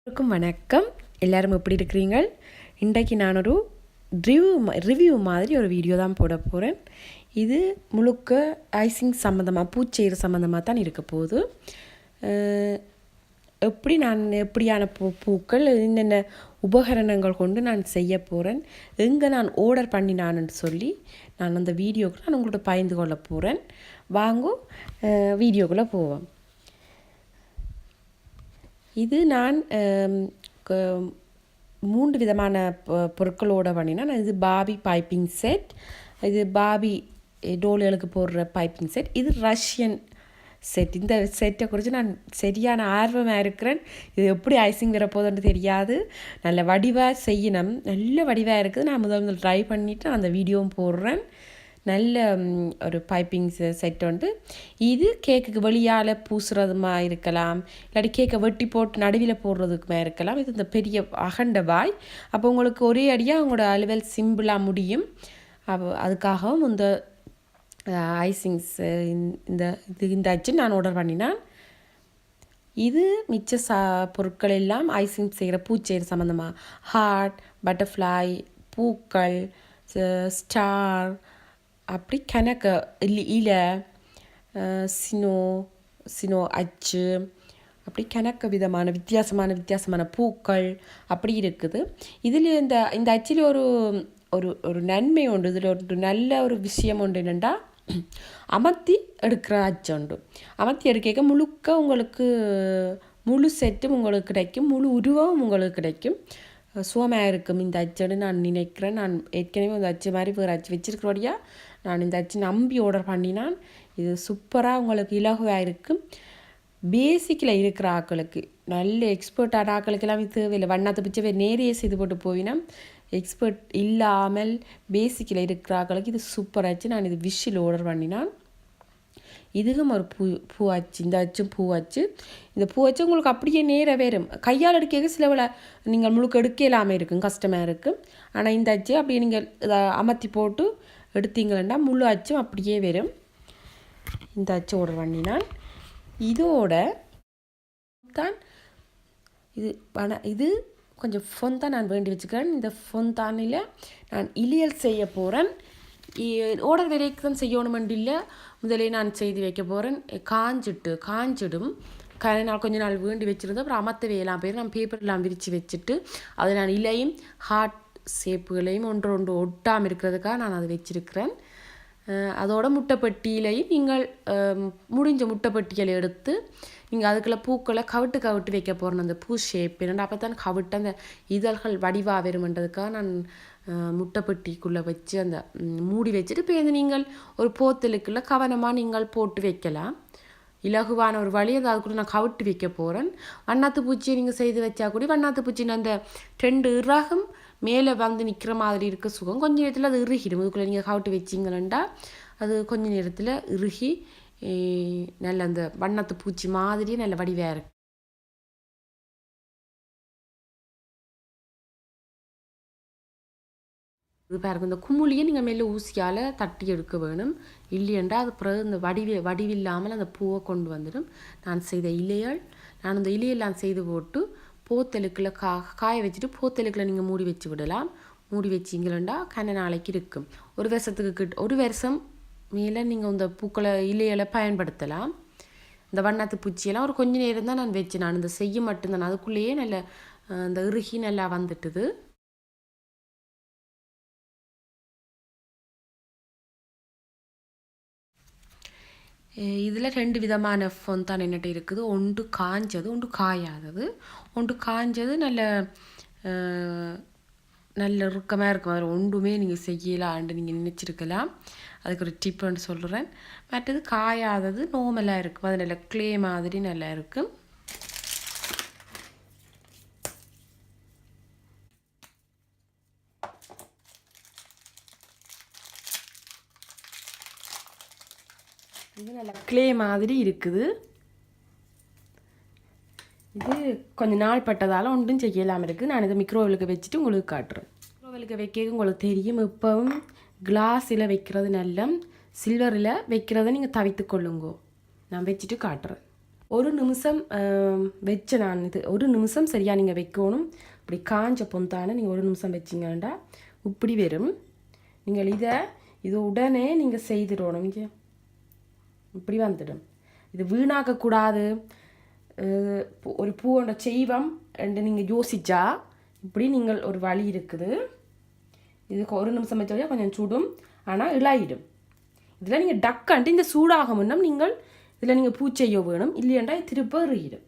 எல்லாருக்கும் வணக்கம். எல்லாரும் எப்படி இருக்கிறீங்க? இன்றைக்கு நான் ஒரு ரிவ்யூ மாதிரி ஒரு வீடியோ தான் போட போகிறேன். இது முழுக்க ஐசிங் சம்மந்தமாக பூச்செய்கிற சம்மந்தமாக தான் இருக்க போகுது. எப்படியான பூக்கள் என்னென்ன உபகரணங்கள் கொண்டு நான் செய்ய போகிறேன், எங்கே நான் ஆர்டர் பண்ணினான்னு சொல்லி நான் அந்த வீடியோக்கு நான் உங்கள்கிட்ட பகிர்ந்து கொள்ள போகிறேன். வாங்க வீடியோக்குள்ளே போவோம். இது நான் 3 விதமான பொருட்களோடு பண்ணினா. இது பாபி பைப்பிங் செட், இது பாபி டோல்களுக்கு போடுற பைப்பிங் செட், இது ரஷ்யன் செட். இந்த செட்டை குறித்து நான் சரியான ஆர்வமாக இருக்கிறேன். இது எப்படி ஐசிங் வரப்போகுதுன்னு தெரியாது. நல்ல வடிவாக செய்யணும், நல்ல வடிவாக இருக்குது. நான் முதல் ட்ரை பண்ணிவிட்டு அந்த வீடியோவும் போடுறேன். நல்ல ஒரு பைப்பிங் செட் உண்டு. இது கேக்குக்கு வெளியால் பூசுறதுமா இருக்கலாம், இல்லாட்டி கேக்கை வெட்டி போட்டு நடுவில் போடுறதுக்குமா இருக்கலாம். இது இந்த பெரிய அகண்ட வாய். அப்போ உங்களுக்கு ஒரே அடியாக உங்களோட அலுவல் சிம்பிளாக முடியும். அதுக்காகவும் இந்த ஐசிங்ஸ் இந்த அச்சு நான் ஆர்டர் பண்ணினேன். இது மிச்ச பொருட்கள் எல்லாம் ஐசிங் செய்கிற பூச்செய்கிற சம்மந்தமாக ஹார்ட், பட்டர்ஃப்ளை, பூக்கள், ஸ்டார், அப்படி கணக்கு இலை, சினோ அச்சு, அப்படி கணக்கு வித்தியாசமான பூக்கள் அப்படி இருக்குது. இதில் இந்த அச்சில் ஒரு நன்மை உண்டு. இதில் ஒரு நல்ல ஒரு விஷயம் உண்டு. என்னென்னா, அமர்த்தி எடுக்கிற அச்சு உண்டு. அமர்த்தி எடுக்க முழுக்க உங்களுக்கு முழு செட்டும் உங்களுக்கு கிடைக்கும், முழு உருவம் உங்களுக்கு கிடைக்கும். சுவமாக இருக்கும் இந்த அச்சுன்னு நான் நினைக்கிறேன். நான் ஏற்கனவே இந்த அச்சு மாதிரி வேறு அச்சு வச்சுருக்கிறோடையா நான் இந்த அச்சு நம்பி ஆர்டர் பண்ணினான். இது சூப்பராக உங்களுக்கு இலகுவாக இருக்கும். பேசிக்கில் இருக்கிற ஆக்களுக்கு, நல்ல எக்ஸ்பர்ட்டான ஆக்களுக்கெல்லாம் இது தேவையில்லை. வண்ணாத்தை பிச்சை நேரையே செய்து போட்டு போயினா, எக்ஸ்பர்ட் இல்லாமல் பேசிக்கில் இருக்கிற ஆக்களுக்கு இது சூப்பராச்சு. நான் இது விஷில் ஆர்டர் பண்ணினான். இதுவும் ஒரு பூ அச்சு. இந்த அச்சும் பூ அச்சு. இந்த பூ அச்சு உங்களுக்கு அப்படியே நேராக வரும். கையால் எடுக்க சிலவில் நீங்கள் முழுக்க எடுக்க இல்லாமல் இருக்கும், கஷ்டமாக இருக்கும். ஆனால் இந்த அச்சு அப்படியே நீங்கள் இதை அமர்த்தி போட்டு எடுத்தீங்களா முழு அச்சும் அப்படியே வரும். இந்த அச்சு ஆர்டர் பண்ணினான். இதோட தான் இது கொஞ்சம் ஃபொந்தான் நான் வேண்டி வச்சுக்கிறேன். இந்த ஃபொந்தானில் நான் இலியல் செய்ய போகிறேன். ஆர்டர் வரைக்கும் தான் செய்யணுமெண்டு இல்லை, முதலே நான் செய்து வைக்க போகிறேன். காஞ்சிடும். நான் கொஞ்ச நாள் வேண்டி வச்சுருந்தேன். அப்புறம் அமர்த்தவே எல்லாம் பேர் நான் பேப்பர்லாம் விரித்து வச்சுட்டு அதை நான் இலையும் ஹார்ட் ஷேப்புகளையும் ஒன்று ஒட்டாமல் இருக்கிறதுக்காக நான் அதை வச்சுருக்கிறேன். அதோட முட்டைப்பட்டியிலையும் நீங்கள் முடிஞ்ச முட்டைப்பட்டிகளை எடுத்து நீங்கள் அதுக்குள்ளே பூக்களை கவிட்டு வைக்க போகிறேன். அந்த பூ ஷேப் என்னென்னா அப்போ தான் கவிட்டு அந்த இதழ்கள் வடிவாக வருமென்றதுக்காக நான் முட்டைப்பட்டிக்குள்ளே வச்சு அந்த மூடி வச்சுட்டு இப்போ நீங்கள் ஒரு போத்தலுக்குள்ளே கவனமாக நீங்கள் போட்டு வைக்கலாம். இலகுவான ஒரு வழி. அது கூட நான் கவிட்டு வைக்க போகிறேன். வண்ணாத்து பூச்சியை நீங்கள் செய்து வச்சா கூட வண்ணாத்து பூச்சின்னு அந்த 2 இறகும் மேலே வந்து நிற்கிற மாதிரி இருக்க சுகம். கொஞ்சம் நேரத்தில் அது இறுகிடும். இதுக்குள்ளே நீங்கள் கவிட்டு வச்சிங்களா அது கொஞ்சம் நேரத்தில் இறுகி நல்ல அந்த வண்ணத்து பூச்சி மாதிரியே நல்ல வடிவாக இருக்கு. இது பாருங்க, இந்த குமுளியை நீங்கள் மேலே ஊசியால் தட்டி எடுக்க வேணும். இல்லையென்றா அது பிறகு இந்த வடிவில்லாமல் அந்த பூவை கொண்டு வந்துடும். நான் செய்த இலைகள், நான் அந்த இலையெல்லாம் செய்து போட்டு போத்தலுக்குள்ள காய வச்சுட்டு போத்தலுக்குள்ள நீங்கள் மூடி வச்சு விடலாம். மூடி வச்சிங்களா கண்ண நாளைக்கு இருக்கும். ஒரு வருஷம் மேலே நீங்கள் இந்த பூக்களை இலைகளை பயன்படுத்தலாம். இந்த வண்ணாத்து பூச்சியெல்லாம் ஒரு கொஞ்சம் நேரம் தான் நான் வச்சு நான் இந்த செய்ய மட்டும்தான். அதுக்குள்ளேயே நல்ல இந்த இறுகி நல்லா வந்துட்டுது. இதில் 2 விதமான ஃபொந்தான் என்னட்ட இருக்குது. ஒன்று காஞ்சது, ஒன்று காயாதது. ஒன்று காஞ்சது நல்ல இறுக்கமாக இருக்கும். அதில் ஒன்றுமே நீங்கள் செய்யலான்னு நீங்கள் நினச்சிருக்கலாம். அதுக்கு ஒரு டிப்புன்னு சொல்கிறேன். மற்றது காயாதது நார்மலாக இருக்கும். அது நல்ல க்ளே மாதிரி நல்லா இருக்கும். இது நல்ல க்ளே மாதிரி இருக்குது. இது கொஞ்சம் நாள் பட்டதால் ஒன்றும் செய்யலாமல் இருக்குது. நான் இதை மிக்ரோவேலுக்கு வச்சுட்டு உங்களுக்கு காட்டுறேன். மிக்ரோவேலுக்கு வைக்க உங்களுக்கு தெரியும். இப்போவும் கிளாஸில் வைக்கிறது நல்ல, சில்வரில் வைக்கிறத நீங்கள் தவித்து கொள்ளுங்கோ. நான் வச்சுட்டு காட்டுறேன். ஒரு நிமிஷம் வச்சு நான் இது ஒரு நிமிஷம் சரியாக நீங்கள் வைக்கணும். இப்படி காஞ்ச பொந்தானே நீங்கள் ஒரு நிமிஷம் வச்சிங்கண்டா இப்படி வரும். நீங்கள் இது உடனே நீங்கள் செய்திடணும். இங்கே இப்படி வந்துடும். இது வீணாக்கக்கூடாது. ஒரு பூவோட செய்வம் என்று நீங்கள் யோசிச்சா இப்படி நீங்கள் ஒரு வழி இருக்குது. இதுக்கு ஒரு நிமிஷம் வச்சா கொஞ்சம் சுடும், ஆனால் இளாயிடும். இதில் நீங்கள் டக்கான்ட்டு இந்த சூடாக முன்னம் நீங்கள் இதில் நீங்கள் பூச்செய்ய வேணும், இல்லையண்டா திருப்ப எறியிடும்.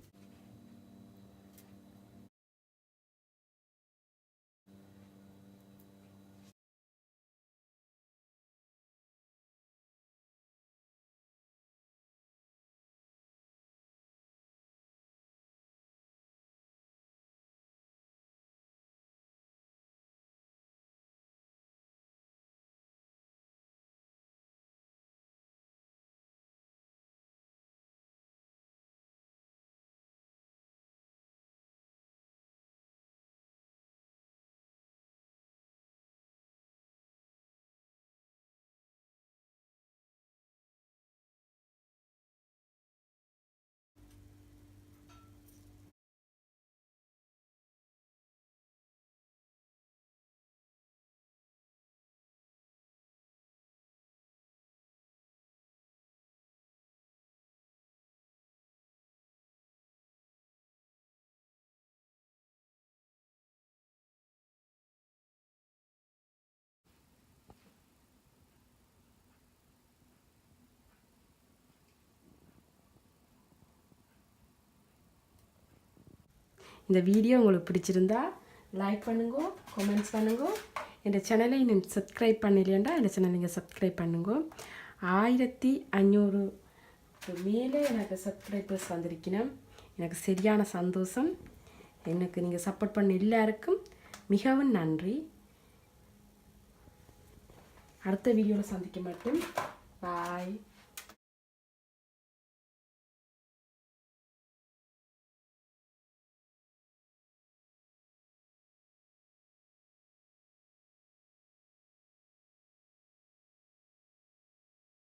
இந்த வீடியோ உங்களுக்கு பிடிச்சிருந்தா லைக் பண்ணுங்க, கமெண்ட்ஸ் பண்ணுங்க. இந்த சேனலை நீங்கள் சப்ஸ்கிரைப் பண்ணலையேண்டா இந்த சேனல் நீங்கள் சப்ஸ்கிரைப் பண்ணுங்க. 1500 மேலே எனக்கு சப்ஸ்கிரைபர்ஸ் வந்திருக்கணும். எனக்கு சரியான சந்தோஷம். எனக்கு நீங்கள் சப்போர்ட் பண்ண எல்லாருக்கும் மிகவும் நன்றி. அடுத்த வீடியோவில் சந்திக்க மாட்டோம். பாய்.